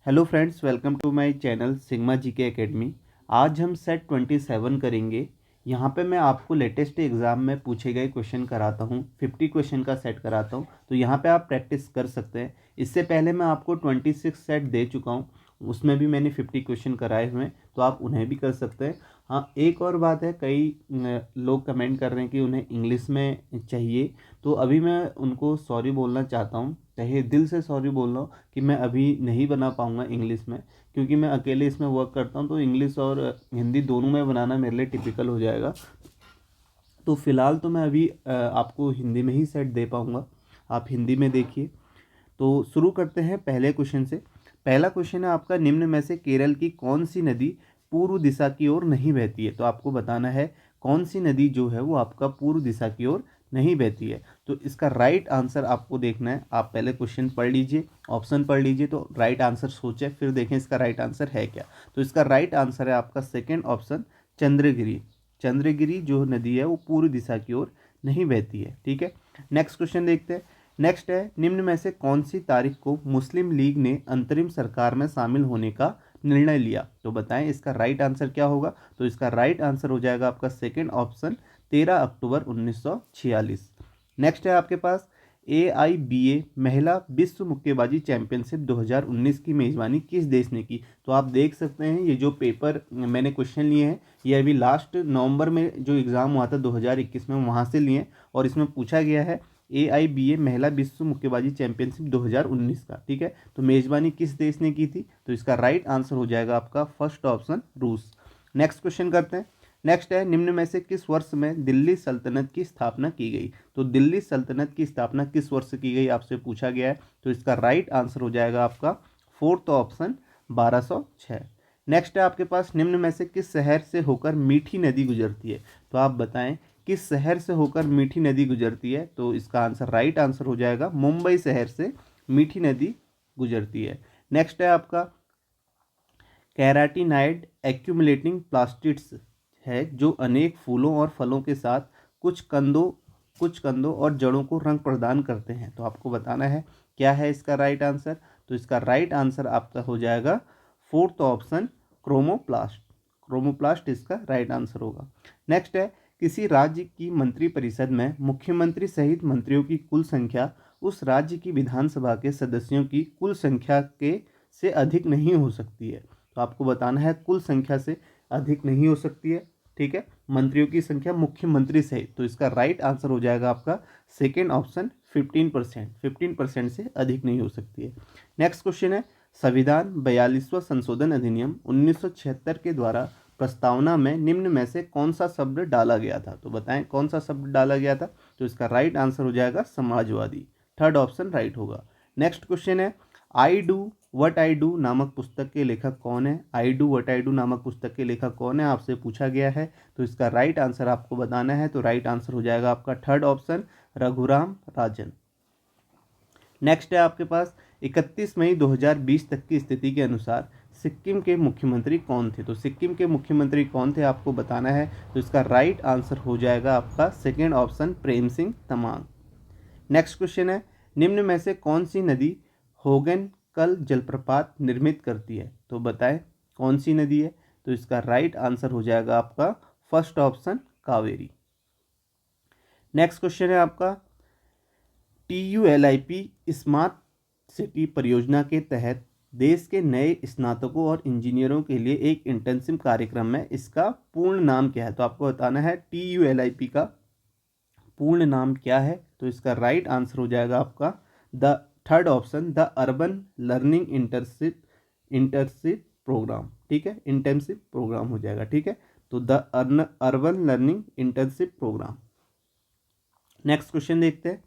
Hello friends, welcome to my channel Sigma GK academy. आज हम set 27 करेंगे। यहाँ पे मैं आपको लेटेस्ट एग्ज़ाम में पूछे गए क्वेश्चन कराता हूँ। 50 क्वेश्चन का सेट कराता हूँ, तो यहाँ पे आप प्रैक्टिस कर सकते हैं। इससे पहले मैं आपको 26 सेट दे चुका हूँ, उसमें भी मैंने 50 क्वेश्चन कराए हुए हैं, तो आप उन्हें भी कर सकते हैं। हाँ, एक और बात है, कई लोग कमेंट कर रहे हैं कि उन्हें इंग्लिश में चाहिए, तो अभी मैं उनको सॉरी बोलना चाहता हूँ, तहे दिल से सॉरी बोल रहा हूँ कि मैं अभी नहीं बना पाऊँगा इंग्लिश में, क्योंकि मैं अकेले इसमें वर्क करता हूँ, तो इंग्लिश और हिंदी दोनों में बनाना मेरे लिए टिपिकल हो जाएगा। तो फ़िलहाल तो मैं अभी आपको हिंदी में ही सेट दे पाऊँगा, आप हिंदी में देखिए। तो शुरू करते हैं पहले क्वेश्चन से। पहला क्वेश्चन है आपका, निम्न में से केरल की कौन सी नदी पूर्व दिशा की ओर नहीं बहती है। तो आपको बताना है कौन सी नदी जो है वो आपका पूर्व दिशा की ओर नहीं बहती है। तो इसका राइट आंसर आपको देखना है। आप पहले क्वेश्चन पढ़ लीजिए, ऑप्शन पढ़ लीजिए, तो राइट आंसर सोचें, फिर देखें इसका राइट आंसर है क्या। तो इसका राइट आंसर है आपका सेकेंड ऑप्शन, चंद्रगिरी। चंद्रगिरी जो नदी है वो पूर्व दिशा की ओर नहीं बहती है। ठीक है, नेक्स्ट क्वेश्चन देखते हैं। नेक्स्ट है, निम्न में से कौन सी तारीख को मुस्लिम लीग ने अंतरिम सरकार में शामिल होने का निर्णय लिया। तो बताएं इसका राइट आंसर क्या होगा। तो इसका राइट आंसर हो जाएगा आपका सेकेंड ऑप्शन, 13 अक्टूबर 1946। नेक्स्ट है आपके पास, AIBA महिला विश्व मुक्केबाजी चैंपियनशिप 2019 की मेज़बानी किस देश ने की। तो आप देख सकते हैं ये जो पेपर मैंने क्वेश्चन लिए हैं, ये अभी लास्ट नवंबर में जो एग्ज़ाम हुआ था 2021 में, वहाँ से लिए, और इसमें पूछा गया है AIBA महिला विश्व मुक्केबाजी चैंपियनशिप 2019 का। ठीक है, तो मेज़बानी किस देश ने की थी। तो इसका राइट आंसर हो जाएगा आपका फर्स्ट ऑप्शन, रूस। नेक्स्ट क्वेश्चन करते हैं। नेक्स्ट है, निम्न में से किस वर्ष में दिल्ली सल्तनत की स्थापना की गई। तो दिल्ली सल्तनत की स्थापना किस वर्ष की गई आपसे पूछा गया है। तो इसका राइट आंसर हो जाएगा आपका फोर्थ ऑप्शन, 1206। नेक्स्ट है आपके पास, निम्न में से किस शहर से होकर मीठी नदी गुजरती है। तो आप बताएं किस शहर से होकर मीठी नदी गुजरती है। तो इसका आंसर राइट आंसर हो जाएगा, मुंबई शहर से मीठी नदी गुजरती है। नेक्स्ट है आपका, कैराटिनाइड एक्यूमुलेटिंग प्लास्टिड्स है जो अनेक फूलों और फलों के साथ कुछ कंदों और जड़ों को रंग प्रदान करते हैं। तो आपको बताना है क्या है इसका राइट आंसर। तो इसका राइट आंसर आपका हो जाएगा फोर्थ ऑप्शन, क्रोमोप्लास्ट। क्रोमोप्लास्ट इसका राइट आंसर होगा। नेक्स्ट है, किसी राज्य की मंत्रिपरिषद में मुख्यमंत्री सहित मंत्रियों की कुल संख्या उस राज्य की विधानसभा के सदस्यों की कुल संख्या के से अधिक नहीं हो सकती है। तो आपको बताना है कुल संख्या से अधिक नहीं हो सकती है। ठीक है, मंत्रियों की संख्या मुख्यमंत्री सहित। तो इसका राइट आंसर हो जाएगा आपका सेकेंड ऑप्शन, 15%। 15% से अधिक नहीं हो सकती है। नेक्स्ट क्वेश्चन है, संविधान 42वां संशोधन अधिनियम 1976 के द्वारा प्रस्तावना में निम्न में से कौन सा शब्द डाला गया था। तो बताएं कौन सा शब्द डाला गया था। तो इसका राइट आंसर हो जाएगा समाजवादी। थर्ड ऑप्शन राइट होगा। नेक्स्ट क्वेश्चन है, I do what I do नामक पुस्तक के लेखक कौन है। I do what I do नामक पुस्तक के लेखक कौन है आपसे पूछा गया है। तो इसका राइट आंसर आपको बताना है। तो राइट आंसर हो जाएगा आपका third option, Raghuram Rajan. Next है आपके पास, 31 मई 2020 तक की स्थिति के अनुसार सिक्किम के मुख्यमंत्री कौन थे। तो सिक्किम के मुख्यमंत्री कौन थे आपको बताना है। तो इसका राइट आंसर हो जाएगा आपका second option, Prem Singh Tamang. Next question है, निम्न में से कौन सी नदी होगन कल जलप्रपात निर्मित करती है। तो बताएं कौन सी नदी है। तो इसका राइट आंसर हो जाएगा आपका first option, Kaveri. Next question है आपका, TULIP स्मार्ट सिटी परियोजना के तहत देश के नए स्नातकों और इंजीनियरों के लिए एक इंटर्नशिप कार्यक्रम है, इसका पूर्ण नाम क्या है। तो आपको बताना है TULIP का पूर्ण नाम क्या है। तो इसका राइट आंसर हो जाएगा आपका the third option, the urban learning internship programme. ठीक है, इंटर्नशिप प्रोग्राम हो जाएगा। ठीक है, तो the urban learning internship programme. Next question देखते हैं।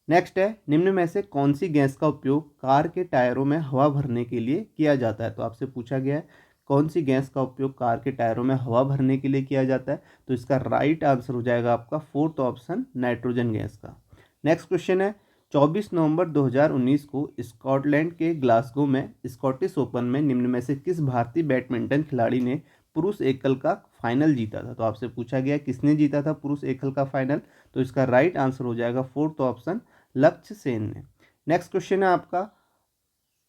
नेक्स्ट है, निम्न में से कौन सी गैस का उपयोग कार के टायरों में हवा भरने के लिए किया जाता है। तो आपसे पूछा गया है कौन सी गैस का उपयोग कार के टायरों में हवा भरने के लिए किया जाता है। तो इसका राइट आंसर हो जाएगा आपका फोर्थ ऑप्शन, नाइट्रोजन गैस का। नेक्स्ट क्वेश्चन है, 24 नवंबर 2019 को स्कॉटलैंड के ग्लासगो में स्कॉटिश ओपन में निम्न में से किस भारतीय बैडमिंटन खिलाड़ी ने पुरुष एकल का फाइनल जीता था। तो आपसे पूछा गया किसने जीता था पुरुष एकल का फाइनल। तो इसका राइट आंसर हो जाएगा फोर्थ ऑप्शन, लक्ष्य सेन ने। नेक्स्ट क्वेश्चन है आपका,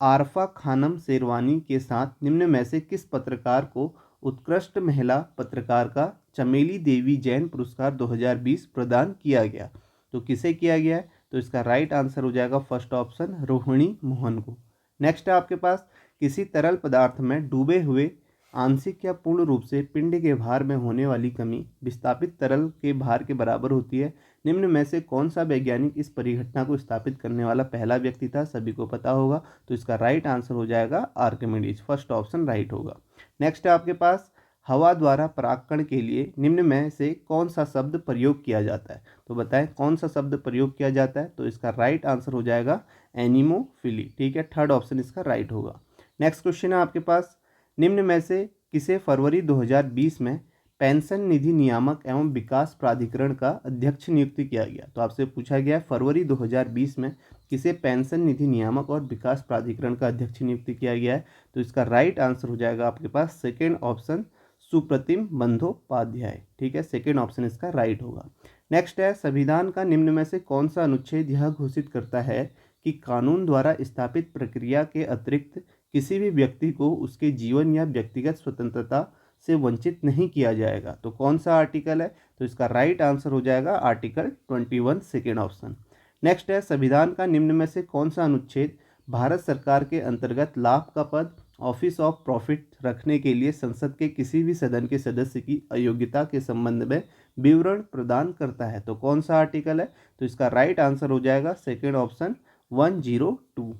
आरफा खानम शेरवानी के साथ निम्न में से किस पत्रकार को उत्कृष्ट महिला पत्रकार का चमेली देवी जैन पुरस्कार 2020 प्रदान किया गया? तो किसे किया गया है? तो इसका राइट आंसर हो जाएगा फर्स्ट ऑप्शन, रोहिणी मोहन को। नेक्स्ट है आपके पास, किसी तरल पदार्थ में डूबे हुए आंशिक या पूर्ण रूप से पिंड के भार में होने वाली कमी विस्थापित तरल के भार के बराबर होती है। निम्न में से कौन सा वैज्ञानिक इस परिघटना को स्थापित करने वाला पहला व्यक्ति था? सभी को पता होगा, तो इसका राइट आंसर हो जाएगा आर्किमिडीज, फर्स्ट ऑप्शन राइट होगा। नेक्स्ट है आपके पास, हवा द्वारा परागकण के लिए निम्न में से कौन सा शब्द प्रयोग किया जाता है? तो बताएं कौन सा शब्द प्रयोग किया जाता है? तो इसका राइट आंसर हो जाएगा एनिमोफिली, ठीक है, थर्ड ऑप्शन इसका राइट होगा। नेक्स्ट क्वेश्चन है आपके पास, निम्न में से किसे फरवरी 2020 में पेंशन निधि नियामक एवं विकास प्राधिकरण का अध्यक्ष नियुक्त किया गया? तो आपसे पूछा गया है फरवरी 2020 में किसे पेंशन निधि नियामक और विकास प्राधिकरण का अध्यक्ष नियुक्त किया गया है? तो इसका राइट आंसर हो जाएगा आपके पास सेकेंड ऑप्शन, सुप्रतिम बंदोपाध्याय, ठीक है, सेकेंड ऑप्शन इसका राइट होगा। नेक्स्ट है, संविधान का निम्न में से कौन सा अनुच्छेद यह घोषित करता है कि कानून द्वारा स्थापित प्रक्रिया के अतिरिक्त किसी भी व्यक्ति को उसके जीवन या व्यक्तिगत स्वतंत्रता से वंचित नहीं किया जाएगा? तो कौन सा आर्टिकल है? तो इसका राइट आंसर हो जाएगा आर्टिकल 21, सेकेंड ऑप्शन। नेक्स्ट है, संविधान का निम्न में से कौन सा अनुच्छेद भारत सरकार के अंतर्गत लाभ का पद ऑफिस ऑफ प्रॉफिट रखने के लिए संसद के किसी भी सदन के सदस्य की अयोग्यता के संबंध में विवरण प्रदान करता है? तो कौन सा आर्टिकल है? तो इसका राइट आंसर हो जाएगा सेकेंड ऑप्शन 102।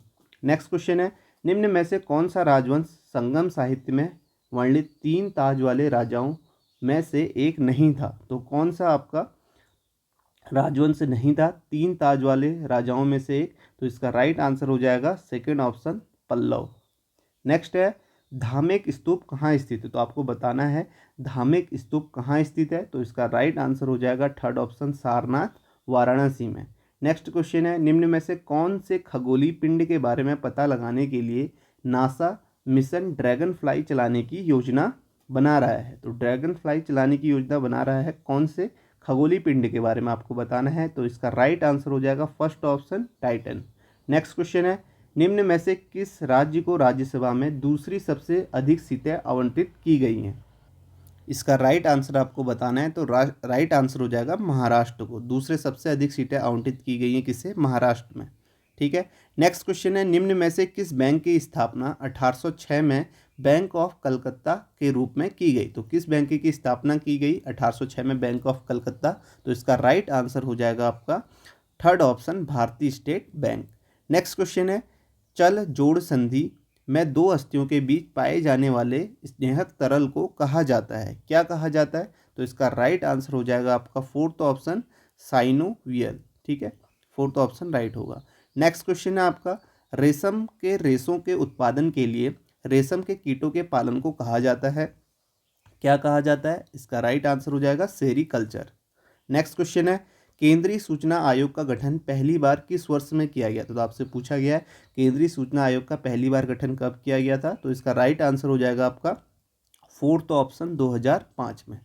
नेक्स्ट क्वेश्चन है, निम्न में से कौन सा राजवंश संगम साहित्य में वर्णित 3 ताज वाले राजाओं में से एक नहीं था? तो कौन सा आपका राजवंश नहीं था 3 ताज वाले राजाओं में से एक? तो इसका राइट आंसर हो जाएगा सेकेंड ऑप्शन, पल्लव। नेक्स्ट है, धामेक स्तूप कहाँ स्थित है? तो आपको बताना है धामेक स्तूप कहाँ स्थित है। तो इसका राइट आंसर हो जाएगा थर्ड ऑप्शन, सारनाथ, वाराणसी में। नेक्स्ट क्वेश्चन है, निम्न में से कौन से खगोलीय पिंड के बारे में पता लगाने के लिए नासा मिशन ड्रैगन फ्लाई चलाने की योजना बना रहा है? तो ड्रैगन फ्लाई चलाने की योजना बना रहा है कौन से खगोलीय पिंड के बारे में आपको बताना है? तो इसका राइट आंसर हो जाएगा first option, Titan. Next question है, निम्न में से किस राज्य को राज्यसभा में दूसरी सबसे अधिक सीटें आवंटित की गई हैं? इसका राइट आंसर आपको बताना है, तो राइट आंसर हो जाएगा महाराष्ट्र को। दूसरे सबसे अधिक सीटें आवंटित की गई हैं किसे? महाराष्ट्र में, ठीक है। नेक्स्ट क्वेश्चन है, निम्न में से किस बैंक की स्थापना 1806 में बैंक ऑफ कलकत्ता के रूप में की गई? तो किस बैंक की स्थापना की गई 1806 में बैंक ऑफ कलकत्ता? तो इसका राइट आंसर हो जाएगा आपका थर्ड ऑप्शन, भारतीय स्टेट बैंक। नेक्स्ट क्वेश्चन है, चल जोड़ संधि में दो अस्थियों के बीच पाए जाने वाले स्नेहक तरल को कहा जाता है? क्या कहा जाता है? तो इसका राइट आंसर हो जाएगा आपका फोर्थ ऑप्शन, साइनोवियल, ठीक है, फोर्थ ऑप्शन राइट होगा। नेक्स्ट क्वेश्चन है आपका, रेशम के रेशों के उत्पादन के लिए रेशम के कीटों के पालन को कहा जाता है? क्या कहा जाता है? इसका राइट आंसर हो जाएगा सेरीकल्चर। नेक्स्ट क्वेश्चन है, केंद्रीय सूचना आयोग का गठन पहली बार किस वर्ष में किया गया? तो आपसे पूछा गया है केंद्रीय सूचना आयोग का पहली बार गठन कब किया गया था? तो इसका राइट आंसर हो जाएगा आपका फोर्थ ऑप्शन, 2005 में।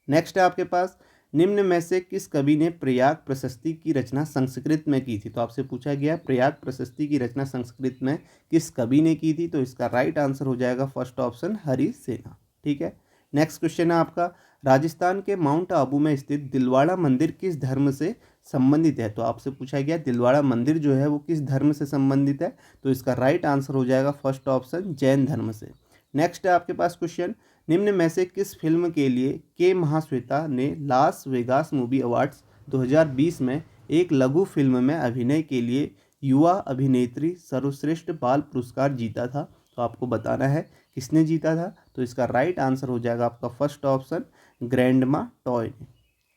नेक्स्ट है आपके पास, निम्न में से किस कवि ने प्रयाग प्रशस्ति की रचना संस्कृत में की थी? तो आपसे पूछा गया प्रयाग प्रशस्ति की रचना संस्कृत में किस कवि ने की थी? तो इसका राइट आंसर हो जाएगा फर्स्ट ऑप्शन, हरिसेना, ठीक है। नेक्स्ट क्वेश्चन है आपका, राजस्थान के माउंट आबू में स्थित दिलवाड़ा मंदिर किस धर्म से संबंधित है? तो आपसे पूछा गया दिलवाड़ा मंदिर जो है वो किस धर्म से संबंधित है? तो इसका राइट आंसर हो जाएगा फर्स्ट ऑप्शन, जैन धर्म से। नेक्स्ट है आपके पास क्वेश्चन, निम्न में से किस फिल्म के लिए के महाश्वेता ने लास वेगास मूवी अवार्ड्स 2020 में एक लघु फिल्म में अभिनय के लिए युवा अभिनेत्री सर्वश्रेष्ठ बाल पुरस्कार जीता था? तो आपको बताना है किसने जीता था? तो इसका राइट आंसर हो जाएगा आपका फर्स्ट ऑप्शन, ग्रैंडमा टॉय ने।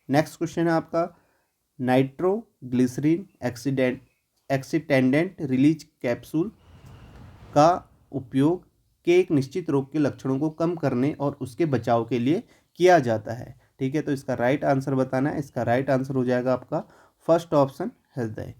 नेक्स्ट क्वेश्चन है आपका, नाइट्रोग्लिसरीन एक्सीटेंडेंट रिलीज कैप्सूल का उपयोग के एक निश्चित रोग के लक्षणों को कम करने और उसके बचाव के लिए किया जाता है, ठीक है। तो इसका राइट आंसर बताना है, इसका राइट आंसर हो जाएगा आपका फर्स्ट ऑप्शन, हृदय।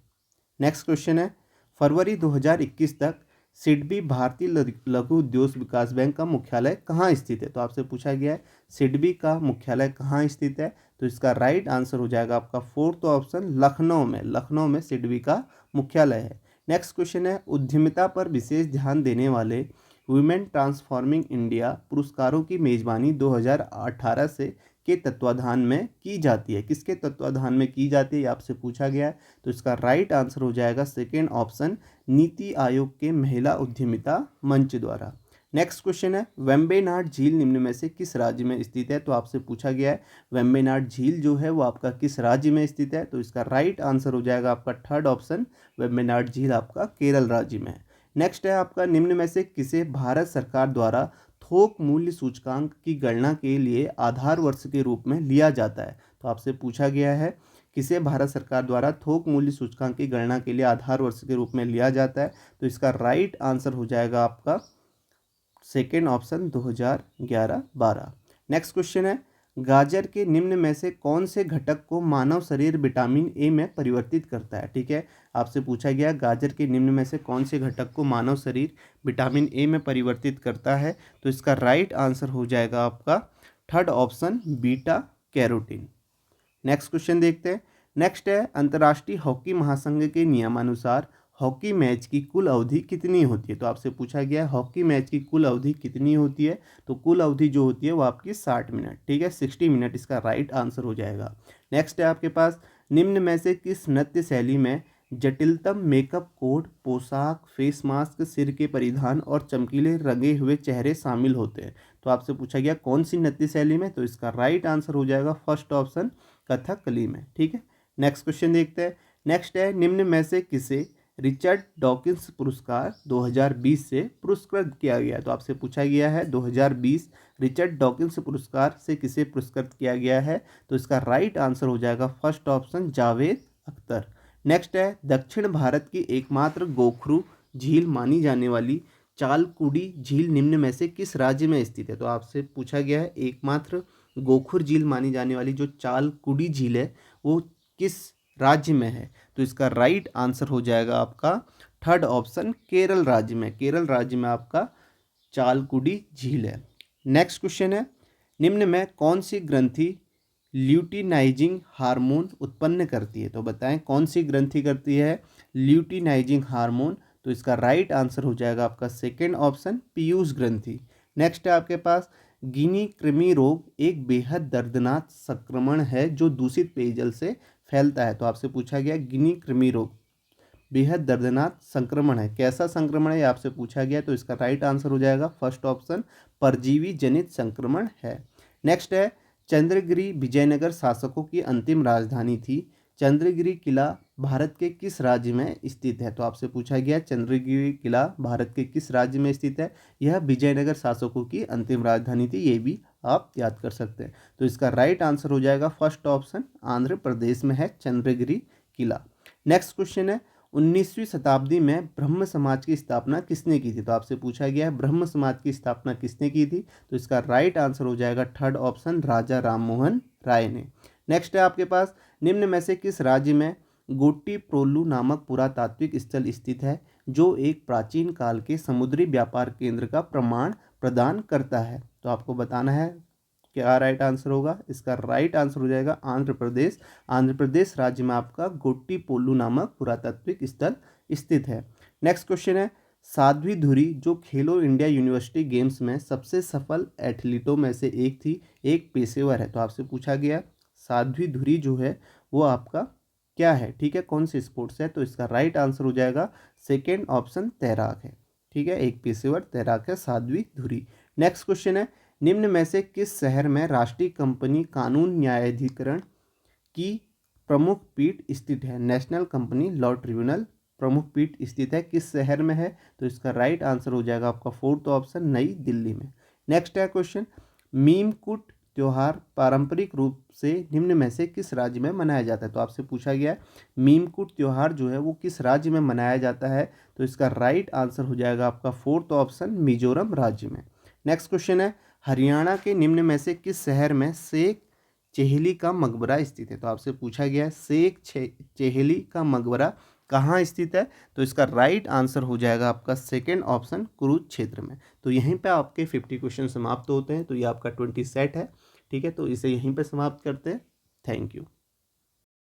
नेक्स्ट क्वेश्चन है, फरवरी 2021 तक सिडबी भारतीय लघु उद्योग विकास बैंक का मुख्यालय कहाँ स्थित है? तो आपसे पूछा गया है सिडबी का मुख्यालय कहाँ स्थित है? तो इसका राइट आंसर हो जाएगा आपका फोर्थ ऑप्शन, लखनऊ में। लखनऊ में सिडबी का मुख्यालय है। नेक्स्ट क्वेश्चन है, उद्यमिता पर विशेष ध्यान देने वाले वुमेन ट्रांसफॉर्मिंग इंडिया पुरस्कारों की मेजबानी 2018 से के तत्वाधान में की जाती है। किसके तत्वाधान में की जाती है, ये आपसे पूछा गया है। तो इसका राइट आंसर हो जाएगा सेकेंड ऑप्शन, नीति आयोग के महिला उद्यमिता मंच द्वारा। नेक्स्ट क्वेश्चन है, वेम्बनाड झील निम्न में से किस राज्य में स्थित है। तो आपसे पूछा गया है वेम्बनाड झील जो है वो आपका किस राज्य में स्थित है। तो इसका राइट आंसर हो जाएगा आपका थर्ड ऑप्शन, वेम्बनाड झील आपका केरल राज्य में है। नेक्स्ट है आपका, निम्न में से किसे भारत सरकार द्वारा थोक मूल्य सूचकांक की गणना के लिए आधार वर्ष के रूप में लिया जाता है। तो आपसे पूछा गया है किसे भारत सरकार द्वारा थोक मूल्य सूचकांक की गणना के लिए आधार वर्ष के रूप में लिया जाता है। तो इसका राइट आंसर हो जाएगा आपका सेकेंड ऑप्शन 2011-12। नेक्स्ट क्वेश्चन है, गाजर के निम्न में से कौन से घटक को मानव शरीर विटामिन ए में परिवर्तित करता है। ठीक है, आपसे पूछा गया गाजर के निम्न में से कौन से घटक को मानव शरीर विटामिन ए में परिवर्तित करता है। तो इसका राइट आंसर हो जाएगा आपका third option, beta carotene. Next question देखते हैं। नेक्स्ट है, अंतर्राष्ट्रीय हॉकी महासंघ के नियमानुसार हॉकी मैच की कुल अवधि कितनी होती है। तो आपसे पूछा गया है हॉकी मैच की कुल अवधि कितनी होती है। तो कुल अवधि जो होती है वो आपकी 60 मिनट, ठीक है, 60 मिनट इसका राइट आंसर हो जाएगा। नेक्स्ट है आपके पास, निम्न में से किस नृत्य शैली में जटिलतम मेकअप कोड, पोशाक, फेस मास्क, सिर के परिधान और चमकीले रंगे हुए चेहरे शामिल होते हैं। तो आपसे पूछा गया कौन सी नृत्य शैली में। तो इसका राइट आंसर हो जाएगा फर्स्ट ऑप्शन, कथकली में। ठीक है, नेक्स्ट क्वेश्चन देखते हैं। नेक्स्ट है, निम्न में से किसे रिचर्ड डॉकिंस पुरस्कार 2020 से पुरस्कृत किया गया। तो आपसे पूछा गया है 2020 रिचर्ड डॉकिंस पुरस्कार से किसे पुरस्कृत किया गया है। तो इसका राइट आंसर हो जाएगा first option, Javed Akhtar. Next है, दक्षिण भारत की एकमात्र गोखरू झील मानी जाने वाली चालकुडी झील निम्न में से किस राज्य में स्थित है। तो आपसे पूछा गया है एकमात्र गोखुर झील मानी जाने वाली जो चालकुडी झील है वो किस राज्य में है। तो इसका राइट आंसर हो जाएगा आपका थर्ड ऑप्शन, केरल राज्य में। केरल राज्य में आपका चालकुडी झील है। नेक्स्ट क्वेश्चन है, निम्न में कौन सी ग्रंथि ल्यूटिनाइजिंग हार्मोन उत्पन्न करती है। तो बताएं कौन सी ग्रंथि करती है ल्यूटिनाइजिंग हार्मोन। तो इसका राइट आंसर हो जाएगा आपका सेकेंड ऑप्शन, पीयूष ग्रंथि। नेक्स्ट है आपके पास, गिनी कृमि रोग एक बेहद दर्दनाक संक्रमण है जो दूषित पेयजल से फैलता है। तो आपसे पूछा गया गिनी कृमि रोग बेहद दर्दनाक संक्रमण है, कैसा संक्रमण है ये आपसे पूछा गया। तो इसका राइट आंसर हो जाएगा फर्स्ट ऑप्शन, परजीवी जनित संक्रमण है। नेक्स्ट है, चंद्रगिरी विजयनगर शासकों की अंतिम राजधानी थी। चंद्रगिरी किला भारत के किस राज्य में स्थित है। तो आपसे पूछा गया चंद्रगिरी किला भारत के किस राज्य में स्थित है। यह विजयनगर शासकों की अंतिम राजधानी थी, ये भी आप याद कर सकते हैं। तो इसका राइट आंसर हो जाएगा फर्स्ट ऑप्शन, आंध्र प्रदेश में है चंद्रगिरी किला। नेक्स्ट क्वेश्चन है, 19वीं शताब्दी में ब्रह्म समाज की स्थापना किसने की थी। तो आपसे पूछा गया है ब्रह्म समाज की स्थापना किसने की थी। तो इसका राइट आंसर हो जाएगा थर्ड ऑप्शन, राजा राममोहन राय ने। नेक्स्ट है आपके पास, निम्न में से किस राज्य में गोट्टीप्रोलु नामक पुरातात्विक स्थल स्थित है जो एक प्राचीन काल के समुद्री व्यापार केंद्र का प्रमाण प्रदान करता है। तो आपको बताना है क्या राइट आंसर होगा। इसका राइट आंसर हो जाएगा आंध्र प्रदेश। आंध्र प्रदेश राज्य में आपका गोट्टीप्रोलु नामक पुरातात्विक स्थल स्थित है। नेक्स्ट क्वेश्चन है, साध्वी धुरी जो खेलो इंडिया यूनिवर्सिटी गेम्स में सबसे सफल एथलीटों में से एक थी, एक पेशेवर है। तो आपसे पूछा गया साध्वी धुरी जो है वो आपका क्या है, ठीक है, कौन से स्पोर्ट्स है। तो इसका राइट आंसर हो जाएगा सेकेंड ऑप्शन, तैराक है। ठीक है, एक पेशेवर तैराक है साध्वी धुरी। नेक्स्ट क्वेश्चन है, निम्न में से किस शहर में राष्ट्रीय कंपनी कानून न्यायाधिकरण की प्रमुख पीठ स्थित है। नेशनल कंपनी लॉ ट्रिब्यूनल प्रमुख पीठ स्थित है, किस शहर में है। तो इसका राइट आंसर हो जाएगा आपका फोर्थ ऑप्शन, नई दिल्ली में। नेक्स्ट है क्वेश्चन, मीमकुट त्यौहार पारंपरिक रूप से निम्न में से किस राज्य में मनाया जाता है। तो आपसे पूछा गया है मीमकुट त्यौहार जो है वो किस राज्य में मनाया जाता है। तो इसका राइट आंसर हो जाएगा आपका फोर्थ ऑप्शन, मिजोरम राज्य में। नेक्स्ट क्वेश्चन है, हरियाणा के निम्न में से किस शहर में शेख चेहली का मकबरा स्थित है। तो आपसे पूछा गया है शेख चेहली का मकबरा कहाँ स्थित है। तो इसका राइट आंसर हो जाएगा आपका सेकेंड ऑप्शन, कुरुक्षेत्र में। तो यहीं पे आपके 50 क्वेश्चन समाप्त होते हैं। तो ये आपका 20 सेट है, ठीक है, तो इसे यहीं पे समाप्त करते हैं। Thank you.